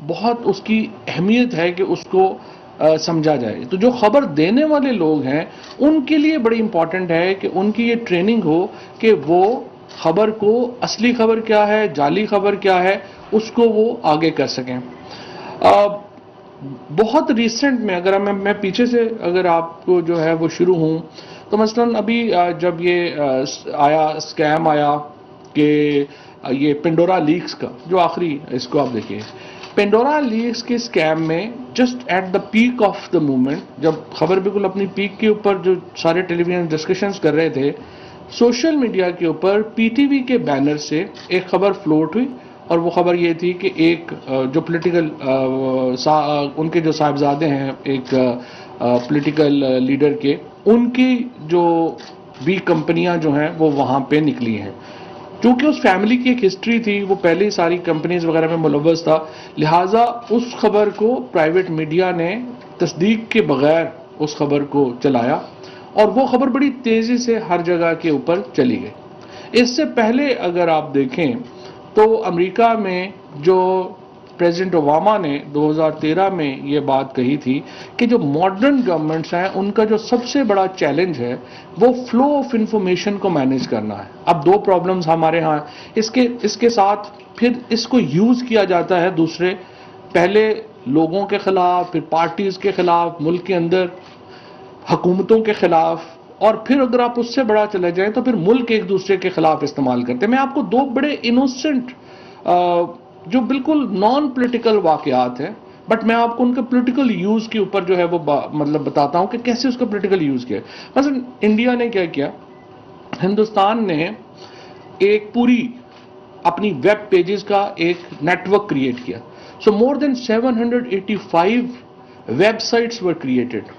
بہت اس کی اہمیت ہے کہ اس کو سمجھا جائے. تو جو خبر دینے والے لوگ ہیں ان کے لیے بڑی امپورٹنٹ ہے کہ ان کی یہ ٹریننگ ہو کہ وہ خبر کو اصلی خبر کیا ہے، جعلی خبر کیا ہے، اس کو وہ آگے کر سکیں. بہت ریسنٹ میں اگر میں پیچھے سے اگر آپ کو جو ہے وہ شروع ہوں تو مثلاً ابھی جب یہ آیا اسکیم آیا کہ یہ پینڈورا لیکس کا جو آخری اس کو آپ دیکھیے، پینڈورا لیکس کے اسکیم میں just at the peak of the moment, جب خبر بالکل اپنی پیک کے اوپر جو سارے ٹیلی ویژن ڈسکشنز کر رہے تھے، سوشل میڈیا کے اوپر پی ٹی وی کے بینر سے ایک خبر فلوٹ ہوئی، اور وہ خبر یہ تھی کہ ایک جو پولیٹیکل ان کے جو صاحبزادے ہیں ایک پولیٹیکل لیڈر کے، ان کی جو بھی کمپنیاں جو ہیں وہ وہاں پہ نکلی ہیں. چونکہ اس فیملی کی ایک ہسٹری تھی، وہ پہلے ہی ساری کمپنیز وغیرہ میں ملوث تھا، لہٰذا اس خبر کو پرائیویٹ میڈیا نے تصدیق کے بغیر اس خبر کو چلایا، اور وہ خبر بڑی تیزی سے ہر جگہ کے اوپر چلی گئی. اس سے پہلے اگر آپ دیکھیں تو امریکہ میں جو پریزیڈنٹ اوباما نے 2013 میں یہ بات کہی تھی کہ جو ماڈرن گورنمنٹس ہیں ان کا جو سب سے بڑا چیلنج ہے وہ فلو آف انفارمیشن کو مینیج کرنا ہے. اب دو پرابلمز ہمارے ہاں اس کے ساتھ پھر اس کو یوز کیا جاتا ہے دوسرے، پہلے لوگوں کے خلاف، پھر پارٹیز کے خلاف، ملک کے اندر حکومتوں کے خلاف، اور پھر اگر آپ اس سے بڑا چلے جائیں تو پھر ملک ایک دوسرے کے خلاف استعمال کرتے ہیں. میں آپ کو دو بڑے انوسنٹ جو بالکل نان پولیٹیکل واقعات ہیں، بٹ میں آپ کو ان کے پولیٹیکل یوز کے اوپر جو ہے وہ مطلب بتاتا ہوں کہ کیسے اس کا پولیٹیکل یوز کیا. مثلا انڈیا نے کیا کیا، ہندوستان نے ایک پوری اپنی ویب پیجز کا ایک نیٹ ورک کریٹ کیا. سو مور دین 785 ویب سائٹس ور کریٹڈ.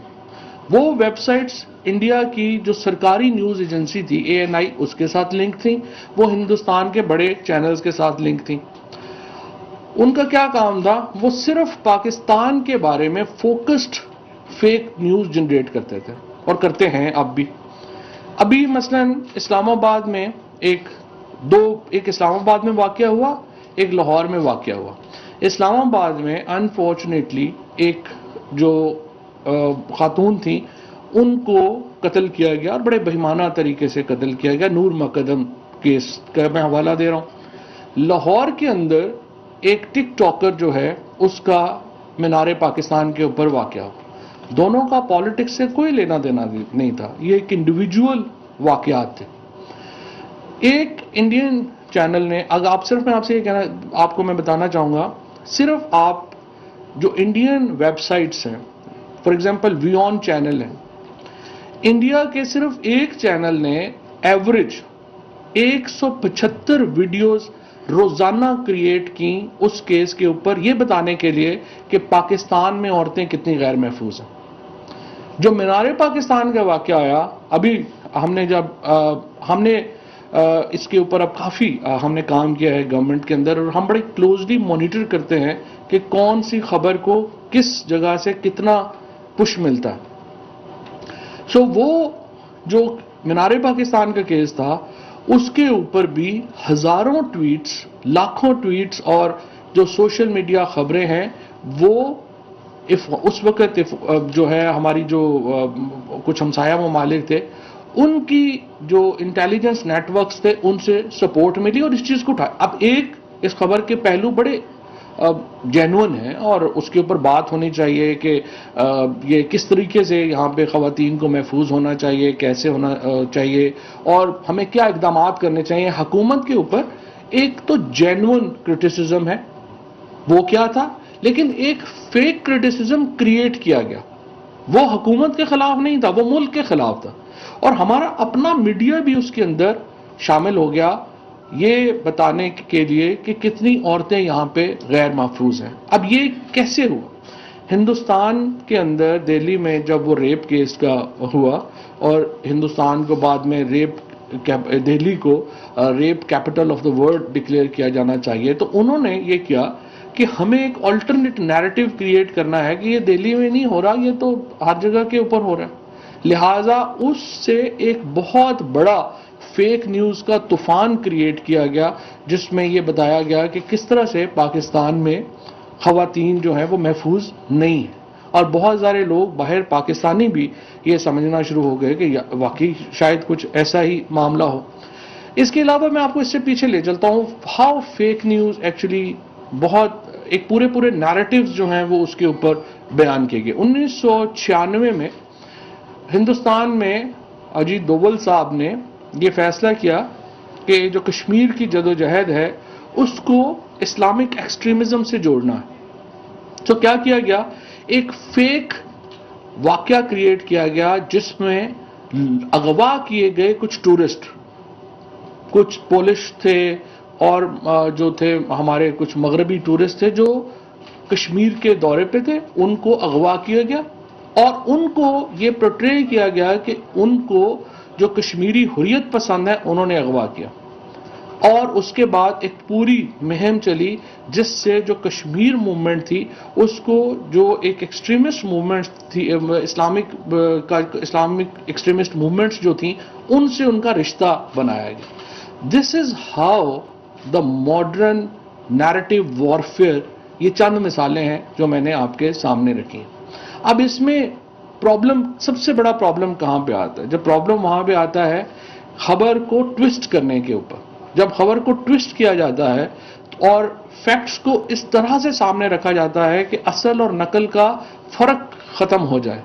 وہ ویب سائٹس انڈیا کی جو سرکاری نیوز ایجنسی تھی ANI اس کے ساتھ لنک تھیں، وہ ہندوستان کے بڑے چینلز کے ساتھ لنک تھیں. ان کا کیا کام تھا، وہ صرف پاکستان کے بارے میں فوکسڈ فیک نیوز جنریٹ کرتے تھے اور کرتے ہیں اب بھی. ابھی مثلاً اسلام آباد میں ایک اسلام آباد میں واقعہ ہوا، ایک لاہور میں واقعہ ہوا. اسلام آباد میں انفارچونیٹلی ایک جو خاتون تھیں ان کو قتل کیا گیا، اور بڑے بہیمانہ طریقے سے قتل کیا گیا. نور مقدم کیس کا میں حوالہ دے رہا ہوں. لاہور کے اندر ایک ٹک ٹاکر جو ہے اس کا مینار پاکستان کے اوپر واقعہ ہو. دونوں کا پالیٹکس سے کوئی لینا دینا نہیں تھا، یہ ایک انڈیویجول واقعات تھے. ایک انڈین چینل نے اگر میں آپ سے یہ کہنا آپ کو میں بتانا چاہوں گا، صرف آپ جو انڈین ویب سائٹس ہیں، فار ایگزامپل ویون چینل ہے، انڈیا کے صرف ایک چینل نے ایوریج 175 ویڈیوز روزانہ کریٹ کی اس کیس کے اوپر، یہ بتانے کے لیے کہ پاکستان میں عورتیں کتنی غیر محفوظ ہیں. جو مینار پاکستان کا واقعہ آیا، ابھی ہم نے اس کے اوپر اب کافی ہم نے کام کیا ہے گورنمنٹ کے اندر، اور ہم بڑے کلوزلی مانیٹر کرتے ہیں کہ کون سی خبر کو کس جگہ سے کتنا پش ملتا ہے. سو وہ جو مینار پاکستان کا کیس تھا اس کے اوپر بھی ہزاروں ٹویٹس، لاکھوں ٹویٹس، اور جو سوشل میڈیا خبریں ہیں وہ اس وقت جو ہے ہماری جو کچھ ہمسایہ ممالک تھے ان کی جو انٹیلیجنس نیٹ ورکس تھے ان سے سپورٹ ملی اور اس چیز کو اٹھایا. اب ایک اس خبر کے پہلو بڑے جینون ہیں اور اس کے اوپر بات ہونی چاہیے کہ یہ کس طریقے سے یہاں پہ خواتین کو محفوظ ہونا چاہیے، کیسے ہونا چاہیے، اور ہمیں کیا اقدامات کرنے چاہیے حکومت کے اوپر. ایک تو جینون کرٹیسزم ہے، وہ کیا تھا، لیکن ایک فیک کرٹیسزم کریٹ کیا گیا، وہ حکومت کے خلاف نہیں تھا، وہ ملک کے خلاف تھا، اور ہمارا اپنا میڈیا بھی اس کے اندر شامل ہو گیا یہ بتانے کے لیے کہ کتنی عورتیں یہاں پہ غیر محفوظ ہیں. اب یہ کیسے ہوا؟ ہندوستان کے اندر دہلی میں جب وہ ریپ کیس کا ہوا اور ہندوستان کو بعد میں دہلی کو rape capital of the world declare کیا جانا چاہیے، تو انہوں نے یہ کیا کہ ہمیں ایک آلٹرنیٹ نیریٹو کریٹ کرنا ہے کہ یہ دہلی میں نہیں ہو رہا، یہ تو ہر جگہ کے اوپر ہو رہا ہے. لہٰذا اس سے ایک بہت بڑا فیک نیوز کا طوفان کریٹ کیا گیا جس میں یہ بتایا گیا کہ کس طرح سے پاکستان میں خواتین جو ہیں وہ محفوظ نہیں ہیں، اور بہت سارے لوگ باہر پاکستانی بھی یہ سمجھنا شروع ہو گئے کہ واقعی شاید کچھ ایسا ہی معاملہ ہو۔ اس کے علاوہ میں آپ کو اس سے پیچھے لے چلتا ہوں، ہاؤ فیک نیوز ایکچولی بہت ایک پورے نیریٹیوز جو ہیں وہ اس کے اوپر بیان کیے گئے۔ 1996 میں ہندوستان میں اجیت دوول صاحب نے یہ فیصلہ کیا کہ جو کشمیر کی جدوجہد ہے اس کو اسلامک ایکسٹریمزم سے جوڑنا ہے۔ تو کیا کیا گیا، ایک فیک واقعہ کریٹ کیا گیا جس میں اغوا کیے گئے کچھ ٹورسٹ، کچھ پولش تھے اور جو تھے ہمارے کچھ مغربی ٹورسٹ تھے جو کشمیر کے دورے پہ تھے، ان کو اغوا کیا گیا اور ان کو یہ پورٹری کیا گیا کہ ان کو جو کشمیری حریت پسند ہے انہوں نے اغوا کیا، اور اس کے بعد ایک پوری مہم چلی جس سے جو کشمیر موومنٹ تھی اس کو جو ایک ایکسٹریمسٹ موومنٹ تھی، اسلامک ایکسٹریمسٹ موومنٹس جو تھیں ان سے ان کا رشتہ بنایا گیا۔ This is how the modern narrative warfare, یہ چند مثالیں ہیں جو میں نے آپ کے سامنے رکھی ہیں۔ اب اس میں پرابلم، سب سے بڑا پرابلم کہاں پہ آتا ہے؟ جب پرابلم وہاں پہ آتا ہے خبر کو ٹوسٹ کرنے کے اوپر۔ جب خبر کو ٹوسٹ کیا جاتا ہے اور فیکٹس کو اس طرح سے سامنے رکھا جاتا ہے کہ اصل اور نقل کا فرق ختم ہو جائے،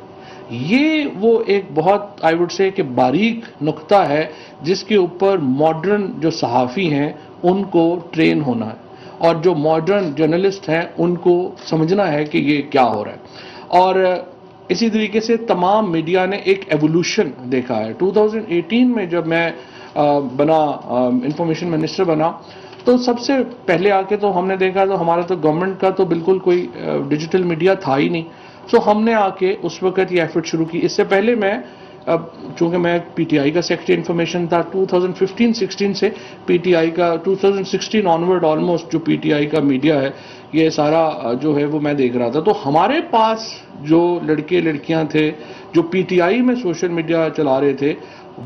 یہ وہ ایک بہت آئی وڈ سے کہ باریک نقطہ ہے جس کے اوپر ماڈرن جو صحافی ہیں ان کو ٹرین ہونا ہے، اور جو ماڈرن جرنلسٹ ہیں ان کو سمجھنا ہے کہ یہ کیا ہو رہا ہے۔ اور اسی طریقے سے تمام میڈیا نے ایک ایوولوشن دیکھا ہے۔ 2018 میں جب میں بنا انفارمیشن منسٹر بنا تو سب سے پہلے آ کے تو ہم نے دیکھا تو ہمارا تو گورنمنٹ کا تو بالکل کوئی ڈیجیٹل میڈیا تھا ہی نہیں، سو ہم نے آ کے اس وقت یہ ایفرٹ شروع کی۔ اس سے پہلے میں چونکہ میں پی ٹی آئی کا سیکرٹری انفارمیشن تھا 2015-16 سے، پی ٹی آئی کا 2016 آنورڈ آلموسٹ جو پی ٹی آئی کا میڈیا ہے یہ سارا جو ہے وہ میں دیکھ رہا تھا۔ تو ہمارے پاس جو لڑکے لڑکیاں تھے جو پی ٹی آئی میں سوشل میڈیا چلا رہے تھے،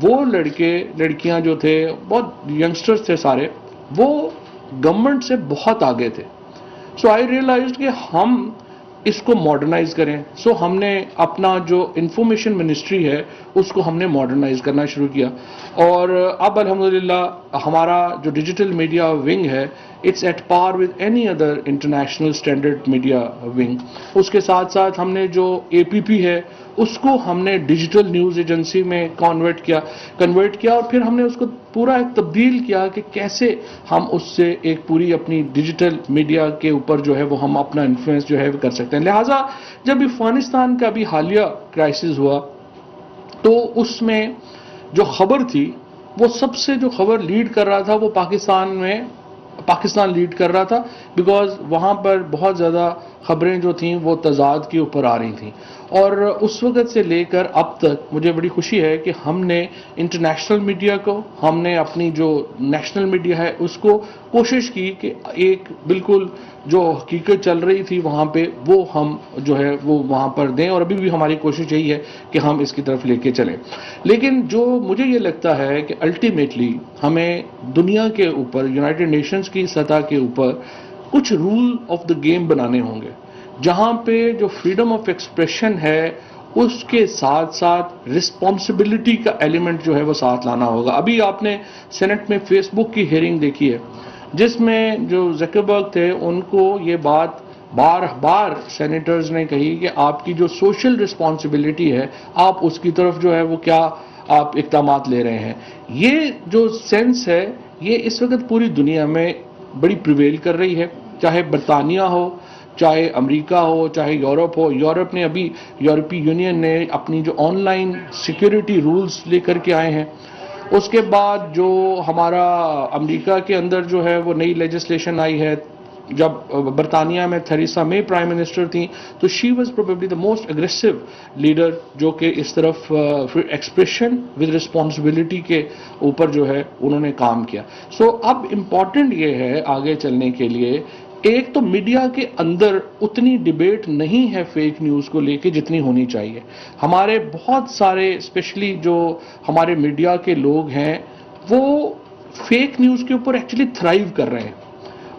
وہ لڑکے لڑکیاں جو تھے بہت ینگسٹرز تھے سارے، وہ گورنمنٹ سے بہت آگے تھے۔ سو آئی ریئلائزڈ کہ ہم اس کو ماڈرنائز کریں۔ سو ہم نے اپنا جو انفارمیشن منسٹری ہے اس کو ہم نے ماڈرنائز کرنا شروع کیا، اور اب الحمدللہ ہمارا جو ڈیجیٹل میڈیا ونگ ہے it's at par with any other international standard media wing. اس کے ساتھ ساتھ ہم نے جو اے پی پی ہے اس کو ہم نے ڈیجیٹل نیوز ایجنسی میں کنورٹ کیا اور پھر ہم نے اس کو پورا ایک تبدیل کیا کہ کیسے ہم اس سے ایک پوری اپنی ڈیجیٹل میڈیا کے اوپر جو ہے وہ ہم اپنا انفلوئنس جو ہے کر سکتے ہیں۔ لہٰذا جب افغانستان کا بھی حالیہ کرائسس ہوا تو اس میں جو خبر تھی وہ سب سے جو خبر لیڈ کر رہا تھا وہ پاکستان لیڈ کر رہا تھا، بیکاز وہاں پر بہت زیادہ خبریں جو تھیں وہ تضاد کے اوپر آ رہی تھیں۔ اور اس وقت سے لے کر اب تک مجھے بڑی خوشی ہے کہ ہم نے انٹرنیشنل میڈیا کو، ہم نے اپنی جو نیشنل میڈیا ہے اس کو کوشش کی کہ ایک بالکل جو حقیقت چل رہی تھی وہاں پہ وہ ہم جو ہے وہ وہاں پر دیں، اور ابھی بھی ہماری کوشش یہی ہے کہ ہم اس کی طرف لے کے چلیں۔ لیکن جو مجھے یہ لگتا ہے کہ الٹیمیٹلی ہمیں دنیا کے اوپر، یونائٹڈ نیشنز کی سطح کے اوپر کچھ رول آف دا گیم بنانے ہوں گے، جہاں پہ جو فریڈم آف ایکسپریشن ہے اس کے ساتھ ساتھ رسپانسبلٹی کا ایلیمنٹ جو ہے وہ ساتھ لانا ہوگا۔ ابھی آپ نے سینٹ میں فیس بک کی ہیئرنگ دیکھی ہے جس میں جو زکربرگ تھے ان کو یہ بات بار بار سینیٹرز نے کہی کہ آپ کی جو سوشل رسپانسبلٹی ہے آپ اس کی طرف جو ہے وہ کیا آپ اقدامات لے رہے ہیں۔ یہ جو سینس ہے یہ اس وقت پوری دنیا میں بڑی پریویل کر رہی ہے، چاہے برطانیہ ہو، چاہے امریکہ ہو، چاہے یورپ ہو۔ یورپ نے ابھی یورپی یونین نے اپنی جو آن لائن سیکیورٹی رولز لے کر کے آئے ہیں۔ اس کے بعد جو ہمارا امریکہ کے اندر جو ہے وہ نئی لیجسلیشن آئی ہے، جب برطانیہ میں تھریسا مے پرائم منسٹر تھیں تو she was probably the most aggressive leader جو کہ اس طرف ایکسپریشن ود رسپانسبلٹی کے اوپر جو ہے انہوں نے کام کیا۔ سو اب امپورٹنٹ یہ ہے آگے چلنے کے لیے، ایک تو میڈیا کے اندر اتنی ڈیبیٹ نہیں ہے فیک نیوز کو لے کے جتنی ہونی چاہیے۔ ہمارے بہت سارے اسپیشلی جو ہمارے میڈیا کے لوگ ہیں وہ فیک نیوز کے اوپر ایکچولی تھرائیو کر رہے ہیں،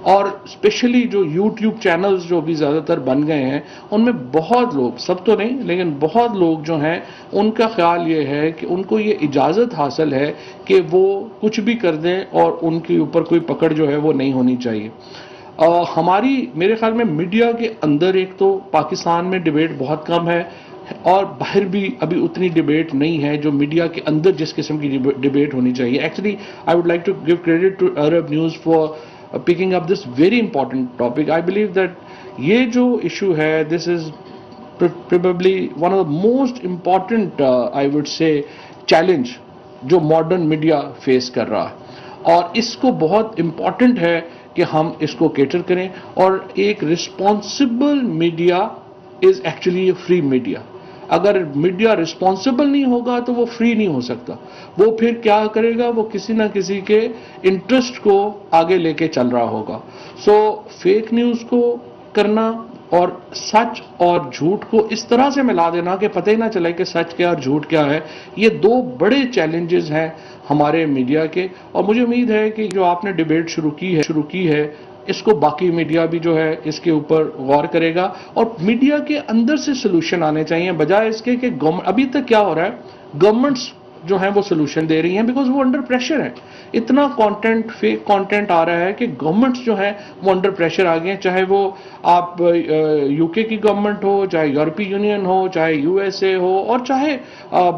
اور اسپیشلی جو یوٹیوب چینلز جو بھی زیادہ تر بن گئے ہیں ان میں بہت لوگ، سب تو نہیں لیکن بہت لوگ جو ہیں ان کا خیال یہ ہے کہ ان کو یہ اجازت حاصل ہے کہ وہ کچھ بھی کر دیں اور ان کے اوپر کوئی پکڑ جو ہے وہ نہیں ہونی چاہیے. ہماری میرے خیال میں میڈیا کے اندر ایک تو پاکستان میں ڈیبیٹ بہت کم ہے اور باہر بھی ابھی اتنی ڈیبیٹ نہیں ہے جو میڈیا کے اندر جس قسم کی ڈیبیٹ ہونی چاہیے. Actually I would like to give credit to Arab News for picking up this very important topic. I believe that یہ جو ایشو ہے this is probably one of the most important I would say challenge جو modern media face کر رہا ہے اور اس کو بہت امپورٹنٹ ہے کہ ہم اس کو کیٹر کریں. اور ایک responsible media is actually a free media. اگر میڈیا رسپانسبل نہیں ہوگا تو وہ فری نہیں ہو سکتا. وہ پھر کیا کرے گا؟ وہ کسی نہ کسی کے انٹرسٹ کو آگے لے کے چل رہا ہوگا. سو فیک نیوز کو کرنا اور سچ اور جھوٹ کو اس طرح سے ملا دینا کہ پتہ ہی نہ چلے کہ سچ کیا اور جھوٹ کیا ہے، یہ دو بڑے چیلنجز ہیں ہمارے میڈیا کے. اور مجھے امید ہے کہ جو آپ نے ڈیبیٹ شروع کی ہے اس کو باقی میڈیا بھی جو ہے اس کے اوپر غور کرے گا اور میڈیا کے اندر سے سلوشن آنے چاہیے بجائے اس کے کہ ابھی تک کیا ہو رہا ہے، گورنمنٹس جو ہیں وہ سلوشن دے رہی ہیں بیکاز وہ انڈر پریشر ہے. اتنا کانٹینٹ فیک کانٹینٹ آ رہا ہے کہ گورنمنٹس جو ہیں وہ انڈر پریشر آ گئے ہیں، چاہے وہ آپ یو کے کی گورنمنٹ ہو، چاہے یورپی یونین ہو، چاہے یو ایس اے ہو اور چاہے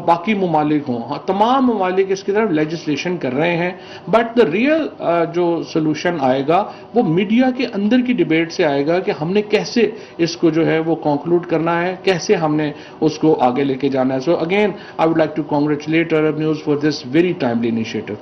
باقی ممالک ہوں. تمام ممالک اس کی طرف لیجسلیشن کر رہے ہیں بٹ دا ریئل جو سلوشن آئے گا وہ میڈیا کے اندر کی ڈیبیٹ سے آئے گا کہ ہم نے کیسے اس کو جو ہے وہ کنکلوڈ کرنا ہے، کیسے ہم نے اس کو آگے لے کے جانا ہے. So again I would like to congratulate Arab News for this very timely initiative.